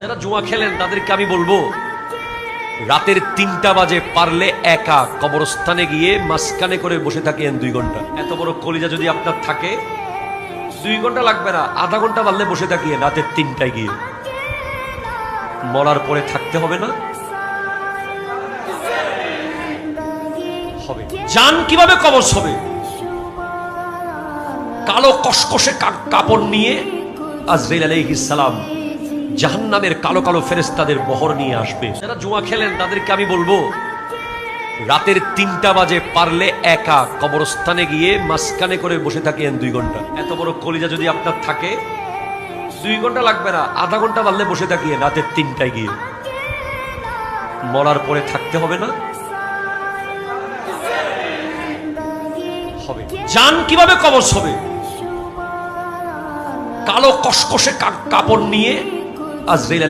যারা জুয়া খেলেন তাদেরকে আমি বলবো, রাতের ৩টা বাজে পারলে একা কবরস্থানে গিয়ে মাঝখানে করে বসে থাকেন 2 ঘন্টা। এত বড় কলিজা যদি আপনার থাকে, 2 ঘন্টা লাগবে না, আধা ঘন্টা পারলে বসে থাকিয়ে রাতের ৩টায় গিয়ে। মরার পরে থাকতে হবে না? হবে। জান কিভাবে কবজ হবে? কালো কসকসে কাপড় নিয়ে আজরাইল আলাইহিস সালাম জাহান্নামের কালো কালো ফেরেশতাদের বহর নিয়ে আসবে। যারা জুয়া খেলেন তাদেরকে আমি বলবো, রাতের ৩টা বাজে পারলে একা কবরস্থানে গিয়ে মাঝখানে করে বসে থাকেন 2 ঘন্টা। এত বড় কলিজা যদি আপনার থাকে, 2 ঘন্টা লাগবে না, আধা ঘন্টা পারলে বসে থাকিয়ে রাতের ৩টায় গিয়ে। মরার পরে থাকতে হবে না? হবে। জান কিভাবে কবজ হবে? কালো কসকসে কাপড় নিয়ে আজরাইল